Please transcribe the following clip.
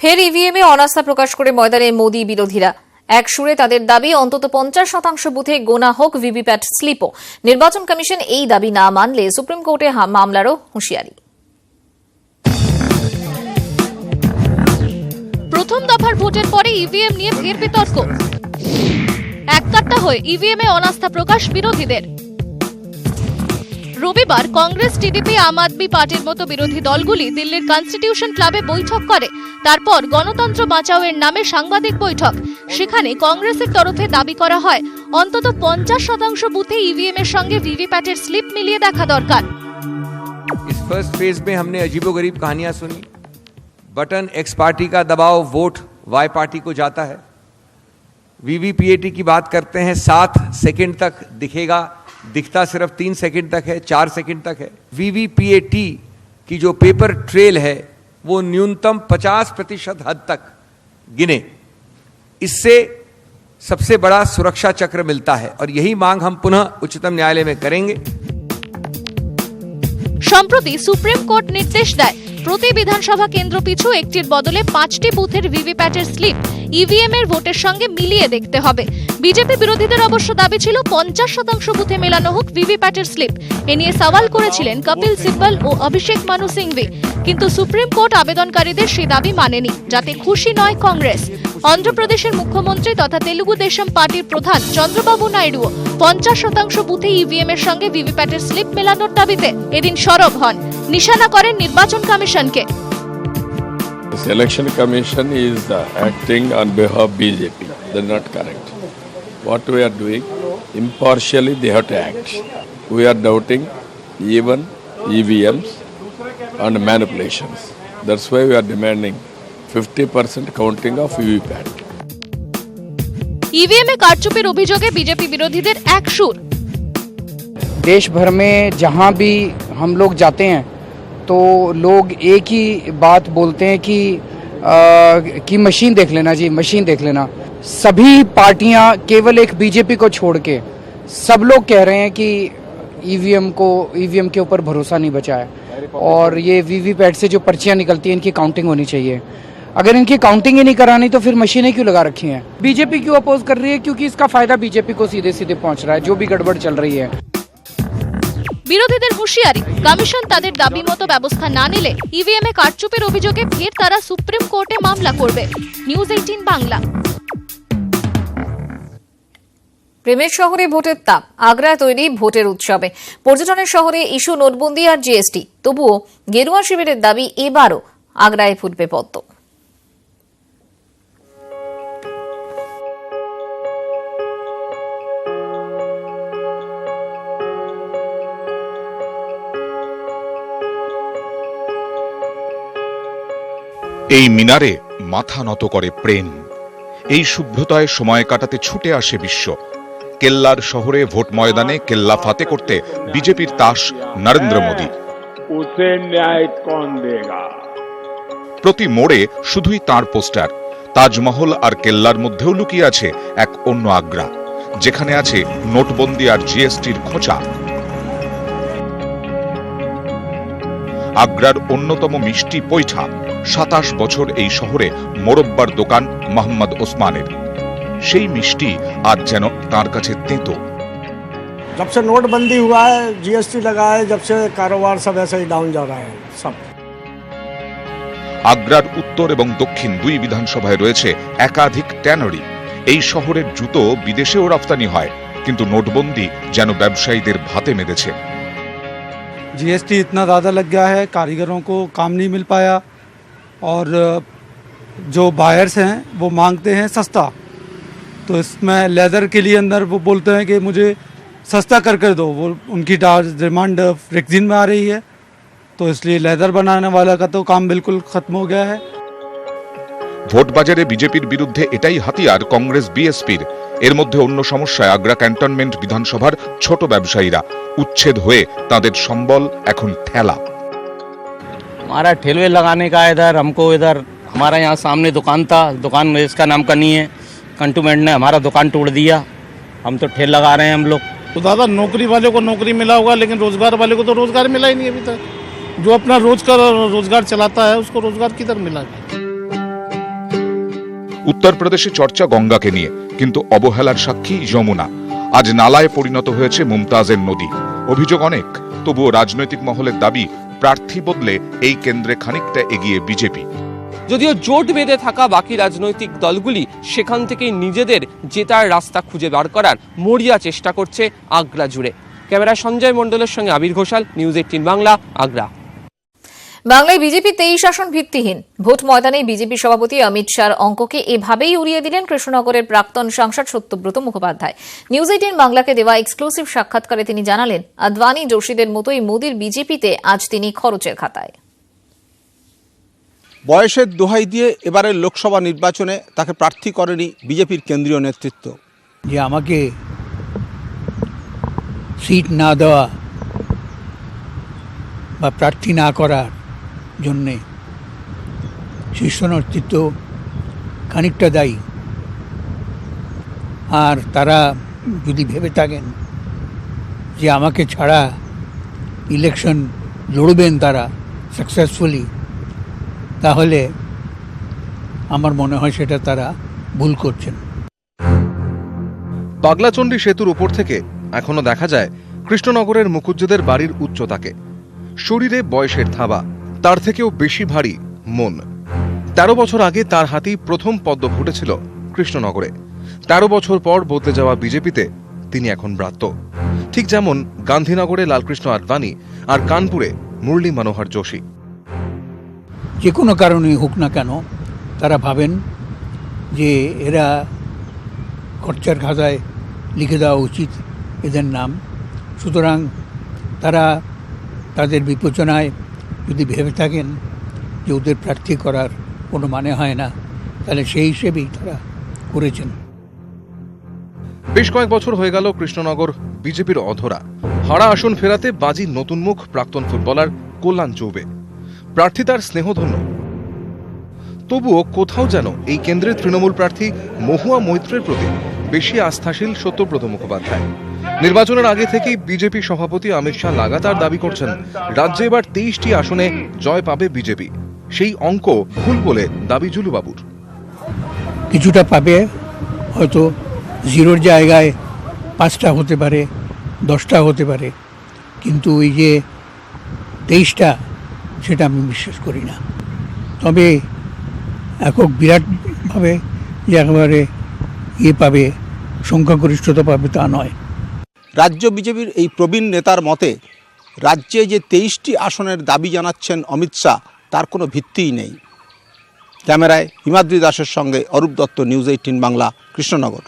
ফের ইভিএমে অনাস্থা প্রকাশ করে ময়দানে মোদি বিরোধীরা এক সুরে তাদের দাবি অন্তত 50% বুথে গোনা হোক ভিভিপ্যাট স্লিপও। নির্বাচন কমিশন এই দাবি না মানলে সুপ্রিম কোর্টে মামলারও হুঁশিয়ারি। প্রথম দফার ভোটের পরে ইভিএম নিয়ে ফের বিতর্ক। এককাট্টা হয়ে ইভিএমে অনাস্থা প্রকাশ বিরোধীদের। রবিবার কংগ্রেস, টিডিপি, আম আদমি পার্টির মতো বিরোধী দলগুলি দিল্লির কনস্টিটিউশন ক্লাবে বৈঠক করে। তারপর গণতন্ত্র বাঁচাওয়ের নামে সাংবাদিক বৈঠক। সেখানে কংগ্রেসের তরফে দাবি করা হয় অন্তত 50% বুথে ইভিএম এর সঙ্গে ভিভিপ্যাটের স্লিপ মিলিয়ে দেখা দরকার। इस फर्स्ट फेज में हमने अजीबोगरीब कहानियां सुनी। बटन एक्स पार्टी का दबाव वोट वाई पार्टी को जाता है। वीवीपीएटी की बात करते हैं 7 सेकंड तक दिखेगा, दिखता सिर्फ 3 सेकंड तक है, 4 सेकंड तक है। वीवीपीएटी की जो पेपर ट्रेल है वो न्यूनतम 50% हद तक गिने। इससे सबसे बड़ा सुरक्षा चक्र मिलता है और यही मांग हम पुनः उच्चतम न्यायालय में करेंगे। সম্প্রতি সুপ্রিম কোর্ট নির্দেশ দেয় প্রতি বিধানসভা কেন্দ্র পিছু একটির বদলে 5টি বুথের ভিভিপ্যাটের স্লিপ ইভিএম এর ভোটের সঙ্গে মিলিয়ে দেখতে হবে। বিজেপি বিরোধীদের অবশ্য দাবি ছিল 50% বুথে মেলানো হোক ভিভিপ্যাটের স্লিপ। এ নিয়ে সওয়াল করেছিলেন কপিল সিব্বল ও অভিষেক মানু সিংভি, কিন্তু সুপ্রিম কোর্ট আবেদনকারীদের সেই দাবি মানেনি, যাতে খুশি নয় কংগ্রেস। অন্ধ্রপ্রদেশের মুখ্যমন্ত্রী তথা তেলুগু দেশম পার্টির প্রধান চন্দ্রবাবু নাইডুও 50% বুথে ইভিএম এর সঙ্গে ভিভিপ্যাটের স্লিপ মেলানোর দাবিতে এদিন সরব হন, নিশানা করেন নির্বাচন কমিশনকে। This election commission is acting on behalf of BJP. They're not correct. What we are doing, impartially they have to act. We are doubting even EVMs and manipulations. That's why we are demanding 50% counting of VVPAT. EVM में कारचुपिर अभियोगे BJP विरोधीদের एक सुर। देश भर में जहां भी हम लोग जाते हैं तो लोग एक ही बात बोलते हैं कि मशीन देख लेना जी, मशीन देख लेना। सभी पार्टियां केवल एक बीजेपी को छोड़ के सब लोग कह रहे हैं कि ईवीएम के ऊपर भरोसा नहीं बचा है और ये वीवीपैट से जो पर्चियां निकलती हैं इनकी काउंटिंग होनी चाहिए। अगर इनकी काउंटिंग ही नहीं करानी तो फिर मशीनें क्यों लगा रखी हैं? बीजेपी क्यों अपोज कर रही है? क्योंकि इसका फायदा बीजेपी को सीधे सीधे पहुंच रहा है, जो भी गड़बड़ चल रही है। বিরোধীদের হুঁশিয়ারি, কমিশন তাদের দাবি মতো ব্যবস্থা না নিলে ইভিএম এ কারচুপির অভিযোগে ফের তারা সুপ্রিম কোর্টে মামলা করবে। নিউজ 18 বাংলা। প্রেমের শহরে ভোটের তাপ, আগ্রা তৈরি ভোটের উৎসবে। পর্যটনের শহরে ইস্যু নোটবন্দি আর জিএসটি, তবুও গেরুয়া শিবিরের দাবি এবারও আগ্রায় ফুটবে পদ্ম। এই মিনারে মাথা নত করে প্রেম, এই শুভ্রতায় সময় কাটাতে ছুটে আসে বিশ্ব। কেল্লার শহরে ভোট ময়দানে কেল্লা ফাতে করতে বিজেপির তাস নরেন্দ্র মোদী। প্রতি মোড়ে শুধুই তার পোস্টার। তাজমহল আর কেল্লার মধ্যেও লুকিয়ে আছে এক অন্য আগ্রা, যেখানে আছে নোটবন্দি আর জিএসটির খোঁচা। আগ্রার অন্যতম মিষ্টি পৈঠা। 27 বছর এই শহরে মোরব্বার দোকান মোহাম্মদ ওসমানের। সেই মিষ্টি আজ যেন তার কাছে তেতো। जब से नोटबंदी हुआ है, जीएसटी लगा है, जब से कारोबार सब ऐसे ही डाउन जा रहा है सब। আগ্রার উত্তর এবং দক্ষিণ দুই বিধানসভায় রয়েছে একাধিক ট্যানারি। এই শহরের জুতো বিদেশেও রপ্তানি হয়, কিন্তু নোটবন্দি যেন ব্যবসায়ীদের ভাতে মেরেছে। जीएसटी इतना ज़्यादा लग गया है, कारीगरों को काम नहीं मिल पाया और जो बायर्स हैं वो मांगते हैं सस्ता। तो इसमें लेदर के लिए अंदर वो बोलते हैं कि मुझे सस्ता कर दो, वो उनकी डिमांड रेक्सिन में आ रही है, तो इसलिए लेदर बनाने वाला का तो काम बिल्कुल खत्म हो गया है। ভোট বাজারে বিজেপির বিরুদ্ধে এটাই হাতিয়ার কংগ্রেস বিএসপির। এর মধ্যে অন্য সমস্যায় আগ্রা ক্যান্টনমেন্ট বিধানসভার ছোট ব্যবসায়ীরা। উচ্ছেদ হয়ে তাদের সম্বল এখন ঠেলা। हमारा ठेलवे लगाने का इधर हमको इधर हमारा यहाँ सामने दुकान था, दुकान इसका नाम का नहीं है, कंटोनमेंट ने हमारा दुकान तोड़ दिया। हम तो ठेल लगा रहे हैं हम लोग। तो दादा नौकरी वाले को नौकरी मिला होगा, लेकिन रोजगार वाले को तो रोजगार मिला ही नहीं अभी तक। जो अपना रोजगार चलाता है उसको रोजगार किधर मिला? উত্তরপ্রদেশে চর্চা গঙ্গাকে নিয়ে, কিন্তু অবহেলার সাক্ষী যমুনা। আজ নালায় পরিণত হয়েছে মুমতাজের নদী। অভিযোগ অনেক, তবুও রাজনৈতিক মহলের দাবি প্রার্থী বদলে এই কেন্দ্রে খানিকটা এগিয়ে বিজেপি। যদিও জোট বেঁধে থাকা বাকি রাজনৈতিক দলগুলি সেখান থেকে নিজেদের জেতার রাস্তা খুঁজে বার করার মরিয়া চেষ্টা করছে আগ্রা জুড়ে। ক্যামেরা সঞ্জয় মণ্ডলের সঙ্গে আবির ঘোষাল, নিউজ 18 বাংলা, আগ্রা। বাংলায় বিজেপি 23 আসন ভিত্তিহীন। ভোট ময়দানে বিজেপি সভাপতি অমিত শাহর অঙ্ককে এভাবেই উড়িয়ে দিলেন কৃষ্ণনগরের প্রাক্তন সাংসদ সত্যব্রত মুখোপাধ্যায়। নিউজ 18 বাংলাকে দেওয়া এক্সক্লুসিভ সাক্ষাৎকারে তিনি জানালেন, আদবানি যোশীদের মতোই মোদির বিজেপিতে আজ তিনি খরচের খাতায়। বয়সের দোহাই দিয়ে এবারের লোকসভা নির্বাচনে তাকে প্রার্থী করেনি বিজেপির কেন্দ্রীয় নেতৃত্ব। যে আমাকে সিট না দেওয়া বা প্রার্থী না করার জন্যে শীর্ষ নেতৃত্ব খানিকটা দায়ী। আর তারা যদি ভেবে থাকেন যে আমাকে ছাড়া ইলেকশন লড়বেন তারা সাকসেসফুলি, তাহলে আমার মনে হয় সেটা তারা ভুল করছেন। পাগলাচণ্ডী সেতুর উপর থেকে এখনো দেখা যায় কৃষ্ণনগরের মুকুজ্জেদের বাড়ির উচ্চতাকে। শরীরে বয়সের থাবা, তার থেকেও বেশি ভারী মন। 13 বছর আগে তার হাতেই প্রথম পদ্ম ফুটেছিল কৃষ্ণনগরে। 13 বছর পর বদলে যাওয়া বিজেপিতে তিনি এখন ব্রাত্য। ঠিক যেমন গান্ধীনগরে লালকৃষ্ণ আদবানি আর কানপুরে মুরলী মনোহর যোশী। যে কোনো কারণেই হোক না কেন, তারা ভাবেন যে এরা খরচার খাতায় লিখে দেওয়া উচিত এদের নাম। সুতরাং তারা তাদের বিবেচনায় যদি ভেবে থাকেন যে ওদের প্রার্থী করার কোনো মানে হয় না, তাহলে সেই হিসেবেই তারা করেছেন। বেশ কয়েক বছর হয়ে গেল কৃষ্ণনগর বিজেপির অধরা। হারা আসন ফেরাতে বাজি নতুন মুখ প্রাক্তন ফুটবলার কল্যাণ চৌবে। প্রার্থী তার স্নেহধন্য, তবুও কোথাও যেন এই কেন্দ্রের তৃণমূল প্রার্থী মহুয়া মৈত্রের প্রতি বেশি আস্থাশীল সত্যব্রত মুখোপাধ্যায়। নির্বাচনের আগে থেকেই বিজেপি সভাপতি অমিত শাহ লাগাতার দাবি করছেন রাজ্যে এবার 23টি আসনে জয় পাবে বিজেপি। সেই অঙ্ক ভুল বলে দাবি জুলুবাবুর। কিছুটা পাবে, হয়তো জিরোর জায়গায় 5টা হতে পারে, 10টা হতে পারে, কিন্তু ওই যে 23টা সেটা আমি বিশ্বাস করি না। তবে একক বিরাটভাবে যে একেবারে পাবে, সংখ্যাগরিষ্ঠতা পাবে তা নয়। রাজ্য বিজেপির এই প্রবীণ নেতার মতে রাজ্যে যে 23টি আসনের দাবি জানাচ্ছেন অমিত শাহ, তার কোনো ভিত্তিই নেই। ক্যামেরায় হিমাদ্রি দাসের সঙ্গে অরূপ দত্ত, নিউজ 18 বাংলা, কৃষ্ণনগর।